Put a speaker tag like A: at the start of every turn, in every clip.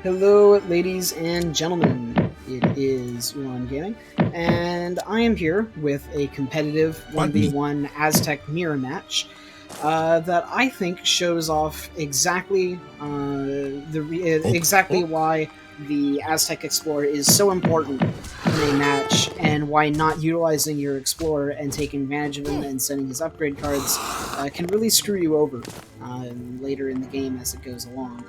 A: Hello, ladies and gentlemen. It is Yuan Gaming, and I am here with a competitive 1v1 Aztec mirror match that I think shows off exactly exactly why the Aztec Explorer is so important in a match, and why not utilizing your Explorer and taking advantage of him and sending his upgrade cards can really screw you over later in the game as it goes along.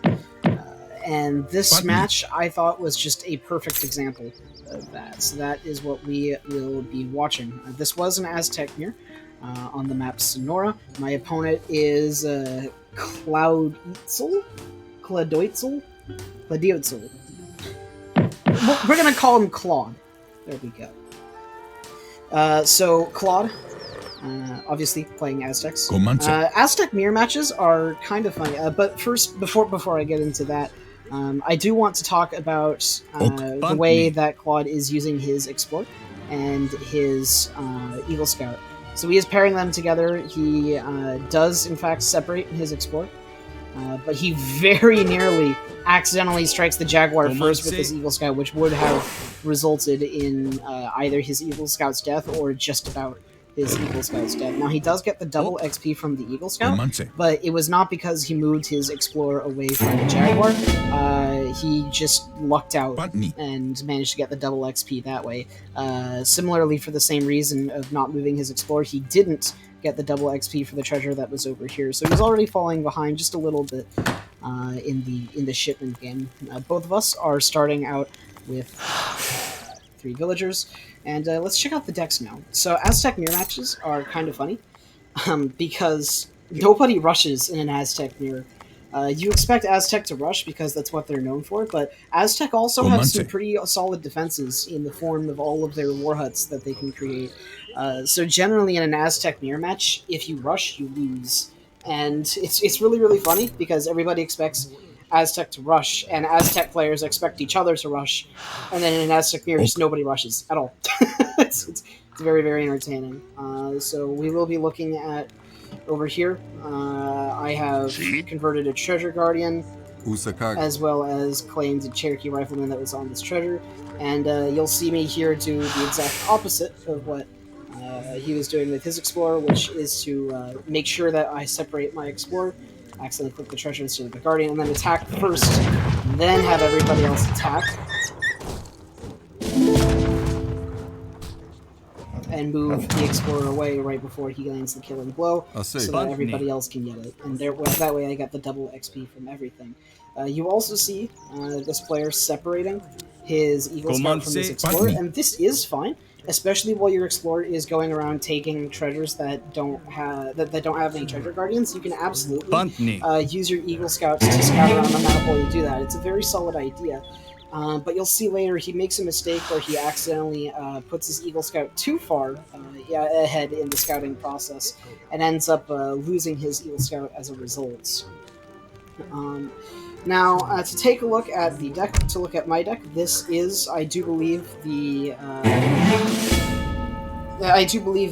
A: And this match, I thought, was just a perfect example of that. So that is what we will be watching. This was an Aztec mirror on the map Sonora. My opponent is Clouditzel? Cladoitzel? Cladoitzel. We're going to call him Claude. There we go. So, Claude, obviously playing Aztecs. Aztec mirror matches are kind of funny, but first, before I get into that, I do want to talk about the way that Claude is using his Explorer and his Eagle Scout. So he is pairing them together. He does, in fact, separate his Explorer, but he very nearly accidentally strikes the Jaguar first with his Eagle Scout, which would have resulted in either his Eagle Scout's death or just about his Eagle Scout's death. Now, he does get the double XP from the Eagle Scout, but it was not because he moved his Explorer away from the Jaguar. He just lucked out and managed to get the double XP that way. Similarly, for the same reason of not moving his Explorer, he didn't get the double XP for the treasure that was over here. So he's already falling behind just a little bit in the shipment game. Both of us are starting out with 3 villagers, and let's check out the decks now. So Aztec mirror matches are kind of funny because nobody rushes in an Aztec mirror. You expect Aztec to rush because that's what they're known for, but Aztec also have some pretty solid defenses in the form of all of their war huts that they can create. So generally in an Aztec mirror match, if you rush, you lose. And it's really, really funny because everybody expects Aztec to rush, and Aztec players expect each other to rush, and then in an Aztec mirror, just nobody rushes at all. it's very, very entertaining. So we will be looking at over here. I have converted a Treasure Guardian, as well as claimed a Cherokee Rifleman that was on this treasure, and you'll see me here do the exact opposite of what he was doing with his Explorer, which is to make sure that I separate my Explorer, accidentally click the treasure instead of the Guardian, and then attack first, then have everybody else attack, and move the Explorer away right before he lands the killing blow, so that everybody else can get it. And that way I got the double XP from everything. You also see this player separating his Eagle Scout from his Explorer, and this is fine, especially while your Explorer is going around taking treasures that don't have any Treasure Guardians. You can absolutely use your Eagle Scouts to scout around the map while you do that. It's a very solid idea. But you'll see later he makes a mistake where he accidentally puts his Eagle Scout too far ahead in the scouting process and ends up losing his Eagle Scout as a result. Now, to take a look at the deck, to look at my deck, this is, I do believe,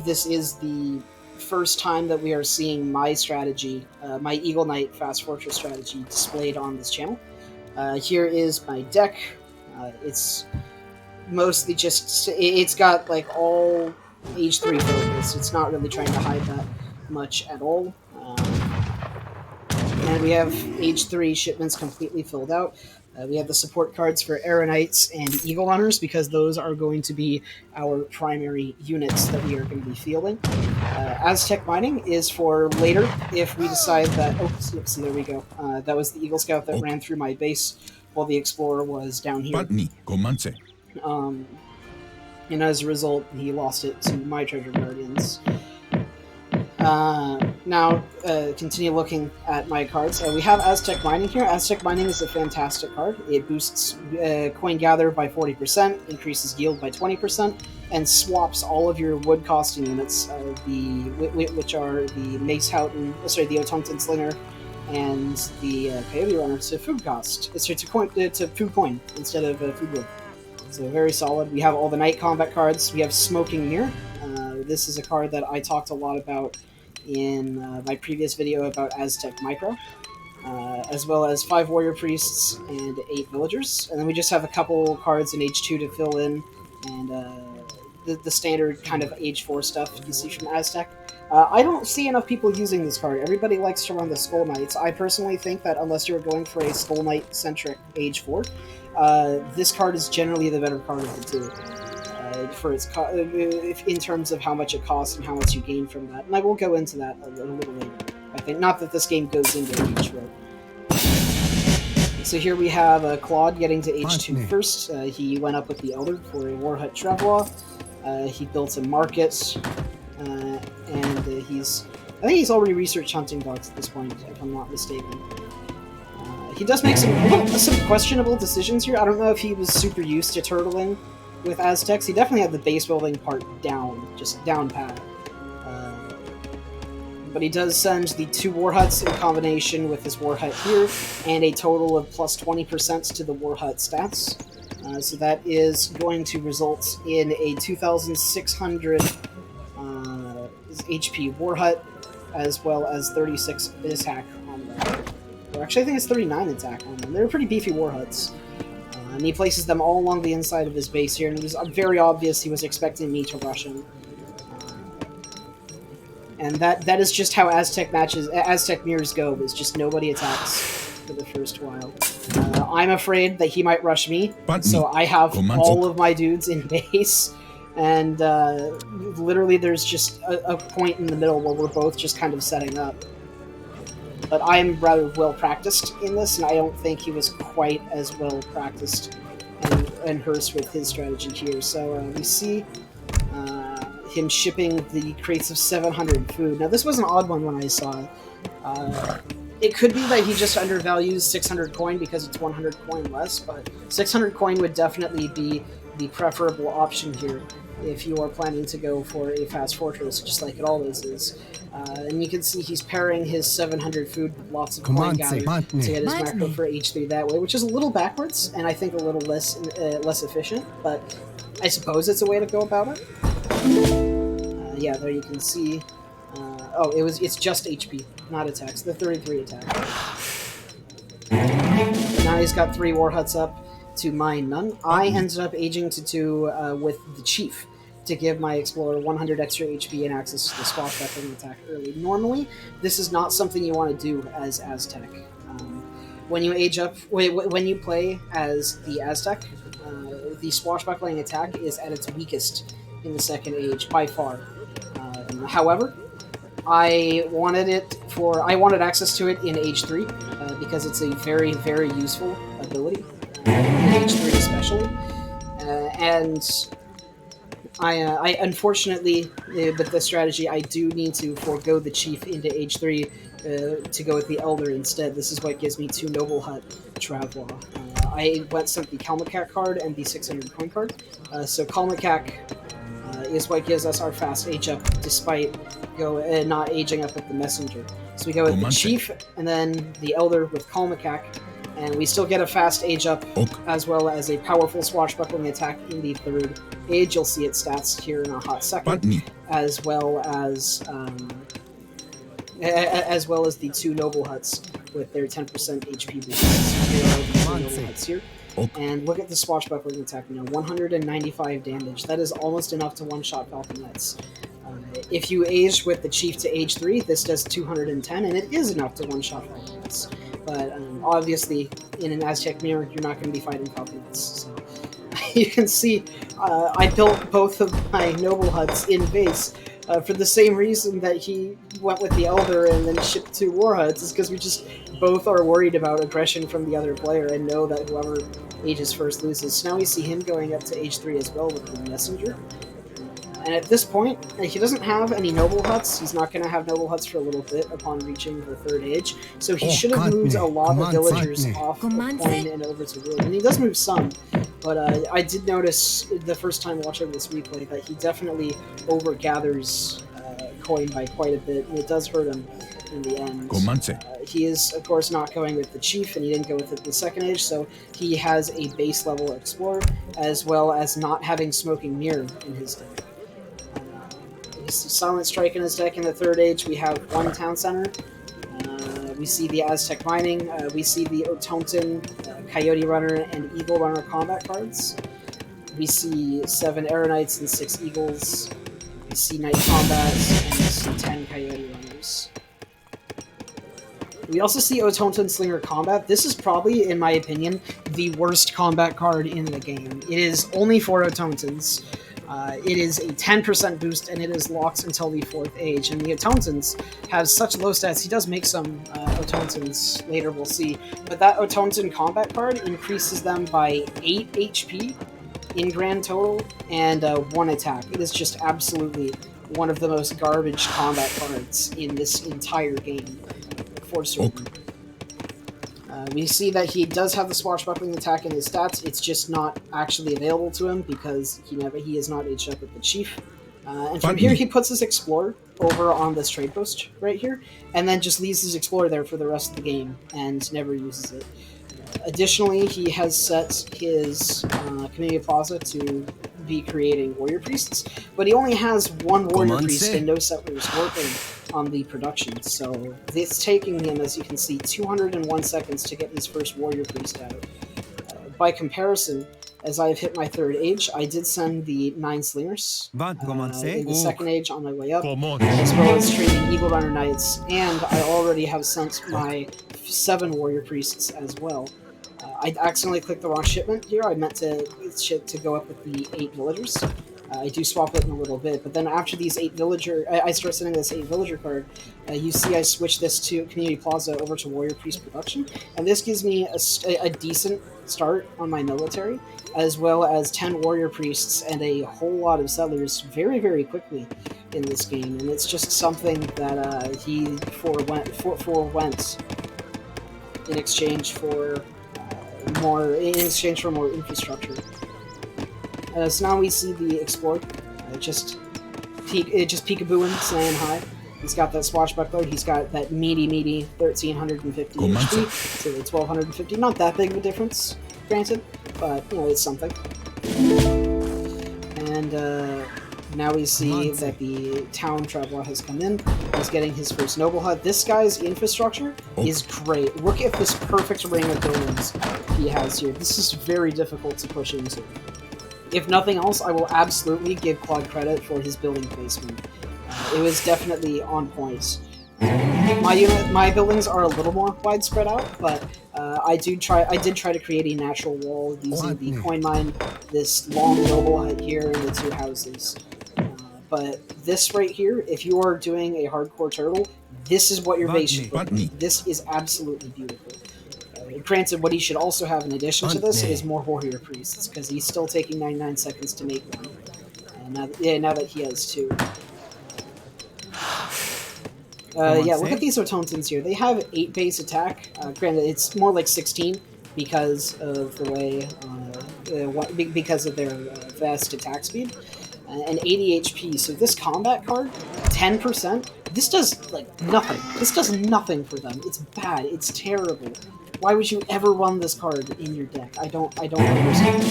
A: this is the first time that we are seeing my strategy, my Eagle Knight Fast Fortress strategy, displayed on this channel. Here is my deck. It's mostly just, it's got like all H3 focus. It's not really trying to hide that much at all. And we have H3 shipments completely filled out. We have the support cards for Arrow Knights and Eagle Runners because those are going to be our primary units that we are going to be fielding. Aztec Mining is for later if we decide that... Oh, see, there we go. That was the Eagle Scout that ran through my base while the Explorer was down here. And as a result, he lost it to my Treasure Guardians. Now, continue looking at my cards. We have Aztec Mining here. Aztec Mining is a fantastic card. It boosts coin gather by 40%, increases yield by 20%, and swaps all of your wood costing units, which are the Mace Houghton, the Otungtan Slinger, and the Coyote Runner to food cost. To food coin instead of food wood. So very solid. We have all the Night Combat cards. We have Smoking Mirror. This is a card that I talked a lot about in my previous video about Aztec Micro. as well as 5 warrior priests and 8 villagers. And then we just have a couple cards in H2 to fill in, and the standard kind of Age 4 stuff you see from Aztec. I don't see enough people using this card. Everybody likes to run the Skull Knights. I personally think that unless you're going for a Skull Knight-centric Age 4, this card is generally the better card of the two. For its in terms of how much it costs and how much you gain from that. And I will go into that a little later. I think not that this game goes into each row. So here we have Claude getting to H2 first. He went up with the Elder for a War Hut Travois. He built a market, and I think he's already researched hunting dogs at this point, if I'm not mistaken. He does make some questionable decisions here. I don't know if he was super used to turtling with Aztecs. He definitely had the base building part down, just down pat. But he does send the 2 War Huts in combination with his War Hut here, and a total of plus 20% to the War Hut stats. So that is going to result in a 2,600 HP War Hut, as well as 36 attack on them. Or actually, I think it's 39 attack on them. They're pretty beefy War Huts. And he places them all along the inside of his base here, and it was very obvious he was expecting me to rush him. And that is just how Aztec mirrors go, is just nobody attacks for the first while. I'm afraid that he might rush me, so I have all of my dudes in base, and literally there's just a point in the middle where we're both just kind of setting up. But I'm rather well practiced in this, and I don't think he was quite as well practiced and versed with his strategy here. So we see him shipping the crates of 700 food. Now this was an odd one when I saw it. It could be that he just undervalues 600 coin because it's 100 coin less, but 600 coin would definitely be the preferable option here if you are planning to go for a fast fortress, just like it always is. And you can see he's pairing his 700 food with lots of coin gathered to get his macro for H3 that way, which is a little backwards, and I think a little less efficient, but I suppose it's a way to go about it. Yeah, there you can see. It's just HP, not attacks. The 33 attack. Now he's got 3 War Huts up to mine none. I ended up aging to 2 with the Chief to give my Explorer 100 extra HP and access to the swashbuckling attack early. Normally, this is not something you want to do as Aztec. When you age up, when you play as the Aztec, the swashbuckling attack is at its weakest in the second age by far. However, I wanted access to it in Age 3 because it's a very, very useful ability in Age 3 especially, and I unfortunately with this strategy I do need to forego the Chief into Age 3 to go with the Elder instead. This is what gives me 2 Noble Hut Travois. I sent the Kalmakak card and the 600 coin card. So Kalmakak is what gives us our fast age up, despite not aging up with the Messenger. So we go with the Chief, and then the Elder with Kalmakak, and we still get a fast age up, as well as a powerful swashbuckling attack in the 3rd age. You'll see its stats here in a hot second, as well as the 2 Noble Huts with their 10% HP boosts. Here are the 2 Noble Huts here. And look at the swashbuckling attack now, 195 damage. That is almost enough to one-shot Falconets. If you age with the Chief to Age 3, this does 210, and it is enough to one-shot Falconets. But obviously, in an Aztec mirror, you're not going to be fighting Falconets. So you can see I built both of my Noble Huts in base for the same reason that he went with the Elder and then shipped 2 War Huts, is because we just both are worried about aggression from the other player and know that whoever ages first loses. So now we see him going up to Age 3 as well with the Messenger. And at this point, he doesn't have any Noble Huts. He's not going to have Noble Huts for a little bit upon reaching the 3rd age. So he should have moved a lot of villagers off of coin and over to wood. And he does move some, but I did notice the first time watching this replay that he definitely overgathers coin by quite a bit, and it does hurt him in the end. He is, of course, not going with the Chief, and he didn't go with it in the 2nd age, so he has a base level Explorer, as well as not having Smoking Mirror in his deck. Silent Strike in his deck in the 3rd age. We have 1 Town Center. We see the Aztec Mining, we see the Otonton, Coyote Runner, and Eagle Runner combat cards. We see 7 Aeronites and 6 Eagles. We see Night Combats, and we see 10 Coyote Runners. We also see Otonton Slinger Combat. This is probably, in my opinion, the worst combat card in the game. It is only for Otontons. It is a 10% boost, and it is locked until the 4th age. And the Otontons have such low stats. He does make some Otontons later, we'll see. But that Otonton combat card increases them by 8 HP in grand total, and 1 attack. It is just absolutely one of the most garbage combat cards in this entire game, for certain. We see that he does have the swashbuckling attack in his stats. It's just not actually available to him because he is not aged up with the chief. And from here, he puts his explorer over on this trade post right here, and then just leaves his explorer there for the rest of the game and never uses it. Additionally, he has set his community plaza to be creating warrior priests, but he only has 1 warrior priest and no settlers working on the production, so it's taking him, as you can see, 201 seconds to get his first warrior priest out. By comparison, as I have hit my 3rd age, I did send the 9 slingers in the 2nd age on my way up, as well as trading Eagle Runner Knights, and I already have sent my 7 warrior priests as well. I accidentally clicked the wrong shipment here. I meant to go up with the 8 villagers. I do swap it in a little bit, but then after these 8 villager, I start sending this 8 villager card. You see, I switch this to Community Plaza over to Warrior Priest Production, and this gives me a decent start on my military, as well as 10 Warrior Priests and a whole lot of settlers very, very quickly in this game, and it's just something that he forewent in exchange for more infrastructure. So now we see the Explorer just peekabooing, slaying high. He's got that swashbuckler. He's got that meaty 1350 HP, so the 1250. Not that big of a difference, granted, but it's something. And now we see that the town traveler has come in. He's getting his first noble hut. This guy's infrastructure is great. Look at this perfect ring of buildings he has here. This is very difficult to push into. If nothing else, I will absolutely give Claude credit for his building placement. It was definitely on point. My buildings are a little more widespread out, but I did try to create a natural wall using the coin mine, this long noble hut here, and the 2 houses. But this right here, if you are doing a hardcore turtle, this is what your base should look like. This is absolutely beautiful. Granted, what he should also have in addition to this is more warrior priests, because he's still taking 99 seconds to make one. And now that he has 2. Yeah, look at these Otontons here. They have 8 base attack. Granted, it's more like 16 because of the way, because of their fast attack speed, and 80 HP. So this combat card, 10%. This does nothing. This does nothing for them. It's bad. It's terrible. Why would you ever run this card in your deck? I don't understand.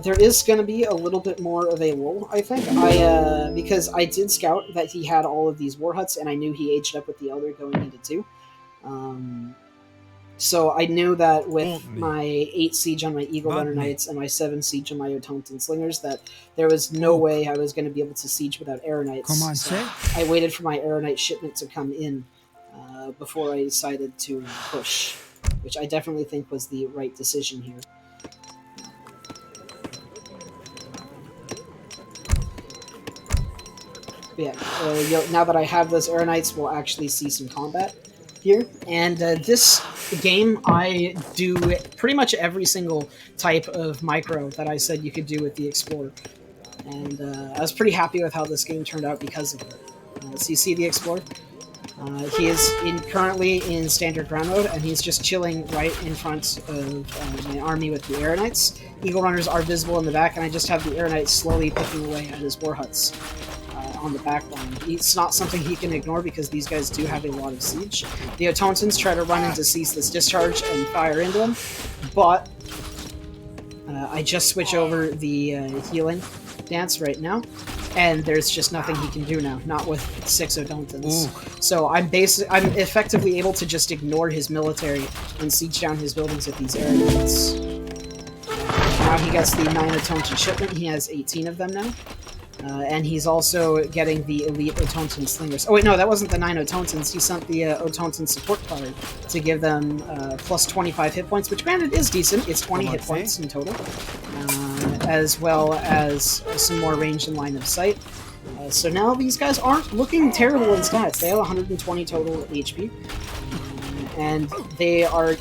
A: There is going to be a little bit more available, I think. Because I did scout that he had all of these war huts, and I knew he aged up with the Elder going into 2. So I knew that with my 8 siege on my Eagle Runner Knights and my 7 siege on my Otonton Slingers, that there was no way I was going to be able to siege without Aeronites. So I waited for my Aeronite shipment to come in before I decided to push, which I definitely think was the right decision here. But yeah, now that I have those Aeronites, we'll actually see some combat here. And this game, I do pretty much every single type of micro that I said you could do with the Explorer. And I was pretty happy with how this game turned out because of it. So you see the Explorer? He is currently in standard ground mode, and he's just chilling right in front of my army with the Aeronites. Eagle Runners are visible in the back, and I just have the Aeronites slowly picking away at his war huts on the back line. It's not something he can ignore because these guys do have a lot of siege. The Otontons try to run in to seize this discharge and fire into him, but I just switch over the healing dance right now. and there's just nothing he can do now, not with 6 Odontons. So I'm effectively able to just ignore his military and siege down his buildings with these air units. Now he gets the 9 Otonton shipment. He has 18 of them now. And he's also getting the elite Otonton slingers. Oh wait, no, that wasn't the 9 Otontons. He sent the Otonton support card to give them plus 25 hit points, which granted is decent. It's 20 hit points in total, as well as some more range and line of sight. So now these guys aren't looking terrible in stats. They have 120 total HP, and they are...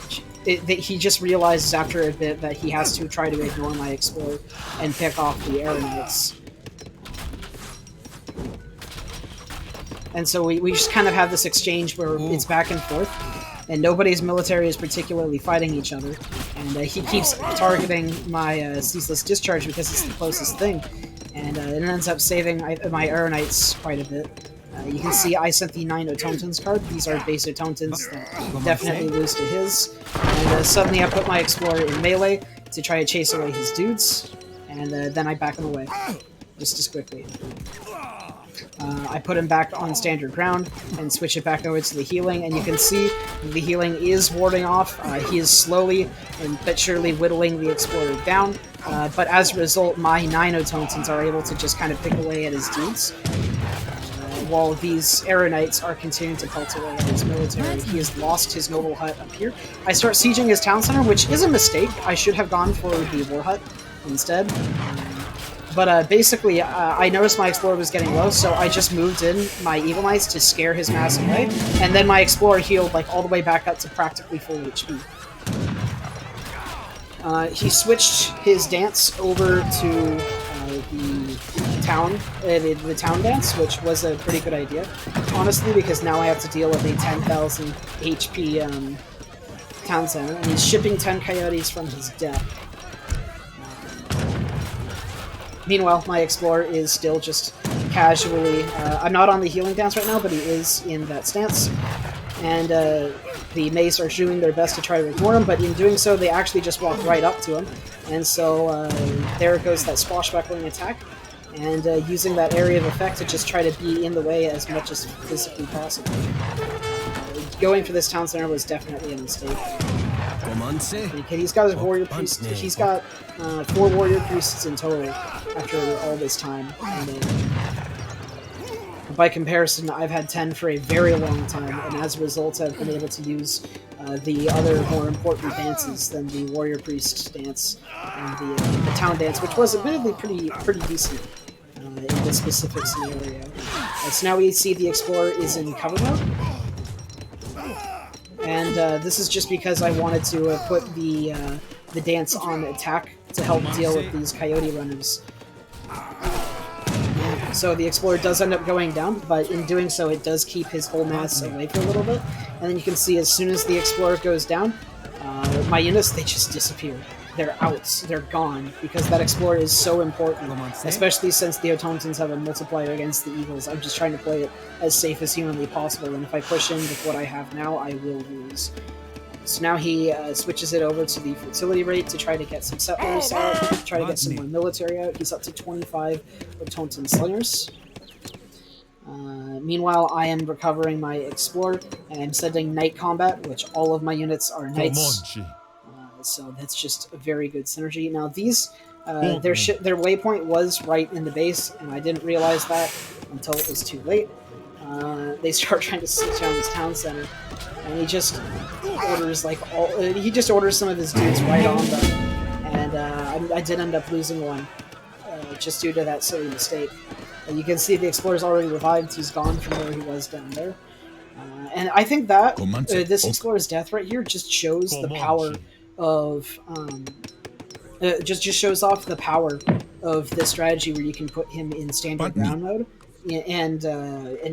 A: he just realizes after a bit that he has to try to ignore my Explorer and pick off the Air Knights. And so we just kind of have this exchange where it's back and forth, and nobody's military is particularly fighting each other. And he keeps targeting my Ceaseless Discharge because it's the closest thing, and it ends up saving my Air Knights quite a bit. You can see I sent the 9 Otontons card. These are base Otontons that definitely lose to his. And suddenly I put my Explorer in melee to try to chase away his dudes, and then I back him away just as quickly. I put him back on standard ground and switch it back over to the healing, and you can see the healing is warding off. He is slowly but surely whittling the Explorer down, but as a result, my 9 Otontons are able to just kind of pick away at his dudes, while these Arrow Knights are continuing to pelt away at his military. He has lost his noble hut up here. I start sieging his town center, which is a mistake. I should have gone for the war hut instead. But basically, I noticed my Explorer was getting low, so I just moved in my Evil Knights to scare his mass away, and then my Explorer healed like all the way back up to practically full HP. He switched his dance over to the town dance, which was a pretty good idea, honestly, because now I have to deal with a 10,000 HP town center, and he's shipping 10 coyotes from his deck. Meanwhile, my Explorer is still just casually... I'm not on the healing dance right now, but he is in that stance. And the Mace are doing their best to try to ignore him, but in doing so, they actually just walk right up to him. And so there goes that swashbuckling attack, and using that area of effect to just try to be in the way as much as physically possible. Going for this town center was definitely a mistake. Okay, he's got his warrior priest. He's got 4 warrior priests in total after all this time. And, by comparison, I've had 10 for a very long time, and as a result, I've been able to use the other more important dances than the warrior priest dance and the town dance, which was admittedly pretty decent in this specific scenario. So now we see the Explorer is in cover mode. And this is just because I wanted to put the dance on attack to help deal with these coyote runners. So the Explorer does end up going down, but in doing so it does keep his whole mass away for a little bit. And then you can see as soon as the Explorer goes down, my units, they just disappear. They're out. They're gone, because that Explorer is so important, especially since the Otontons have a multiplier against the Eagles. I'm just trying to play it as safe as humanly possible, and if I push in with what I have now, I will lose. So now he switches it over to the fertility rate to try to get some settlers out, try to get some more military out. He's up to 25 Otonton slingers. Meanwhile, I am recovering my Explorer, and I'm sending Knight Combat, which all of my units are Knights. So that's just a very good synergy. Now these, their waypoint was right in the base, and I didn't realize that until it was too late. They start trying to sit down this town center, and he just orders he just orders some of his dudes right on them, and I did end up losing one just due to that silly mistake. You can see the Explorer's already revived. He's gone from where he was down there, and I think that this Explorer's death right here just shows the power of just shows off the power of this strategy where you can put him in standard ground mode and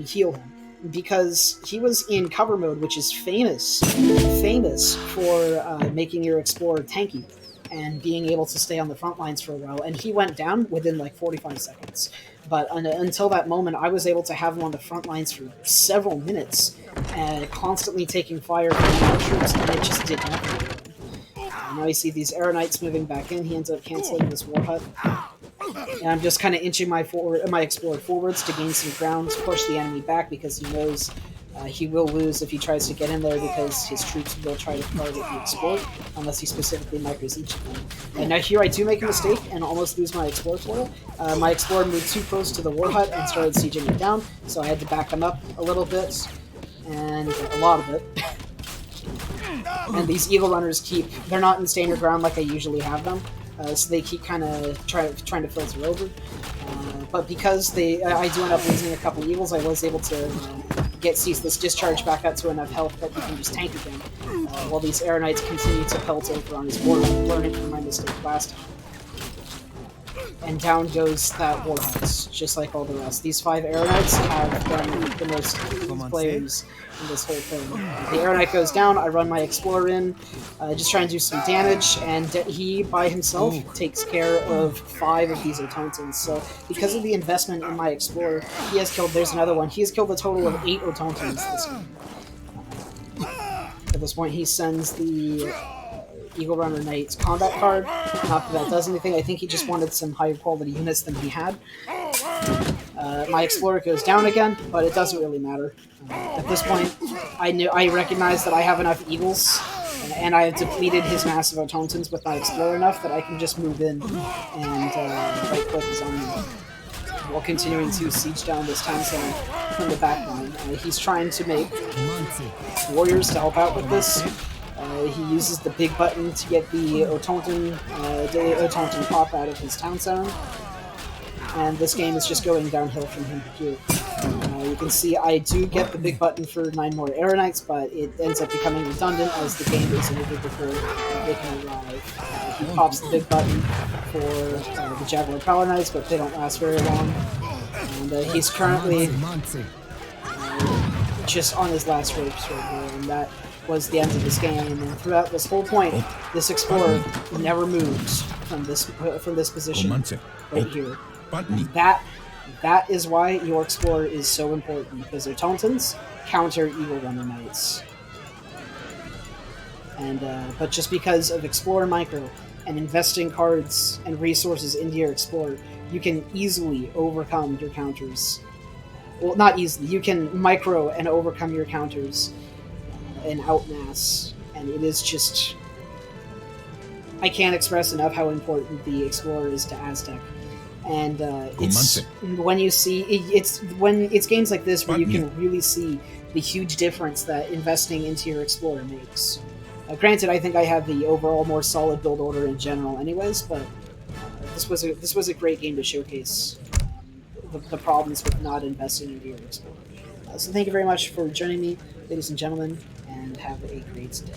A: heal him, because he was in cover mode, which is famous for making your Explorer tanky and being able to stay on the front lines for a while, and he went down within like 45 seconds. But until that moment, I was able to have him on the front lines for several minutes, constantly taking fire from our troops, and it just did nothing. Now you see these Arrow Knights moving back in. He ends up canceling this war hut. And I'm just kind of inching my explorer forwards to gain some ground, to push the enemy back because he knows he will lose if he tries to get in there because his troops will try to target the explorer unless he specifically micros each of them. And now here I do make a mistake and almost lose my explorer foil. My explorer moved too close to the war hut and started sieging it down, so I had to back him up a little bit, and a lot of it. And these eagle runners they're not in standard ground like I usually have them, so they keep kind of trying to filter over. But because I do end up losing a couple eagles, I was able to get Ceaseless Discharge back up to enough health that he can just tank again, while these Air Knights continue to pelt over on his border, learning from my mistake last time. And down goes that war hut, just like all the rest. These 5 Air Knights have been the most players in this whole thing. The Air Knight goes down, I run my Explorer in, just trying to do some damage, and he, by himself, takes care of 5 of these Autontons. So, because of the investment in my Explorer, he has killed, there's another one, he has killed a total of 8 Autontons this game. At this point, he sends the Eagle Runner Knight's combat card. Not that that does anything, I think he just wanted some higher quality units than he had. My Explorer goes down again, but it doesn't really matter. At this point, I recognize that I have enough Eagles, and I have depleted his massive Autontons with my Explorer enough that I can just move in and right-click his army while continuing to siege down this town center from the back line. He's trying to make warriors to help out with this. He uses the big button to get the Autonton pop out of his town center. And this game is just going downhill from here. You can see I do get the big button for 9 more Air Knights, but it ends up becoming redundant as the game is over before they can arrive. He pops the big button for the Jaguar Power Knights, but they don't last very long. And he's currently just on his last ropes right here, and that was the end of this game. And throughout this whole point, this Explorer never moves from this position right here. That is why your Explorer is so important, because Autontons counter Eagle Runner Knights. And but just because of Explorer Micro and investing cards and resources into your Explorer, you can easily overcome your counters. Well, not easily. You can micro and overcome your counters and outmass, and it is just... I can't express enough how important the Explorer is to Aztec. And it's when you see it's games like this where you can really see the huge difference that investing into your Explorer makes. Granted, I think I have the overall more solid build order in general, anyways, but this was a great game to showcase the problems with not investing into your Explorer. So thank you very much for joining me, ladies and gentlemen, and have a great day.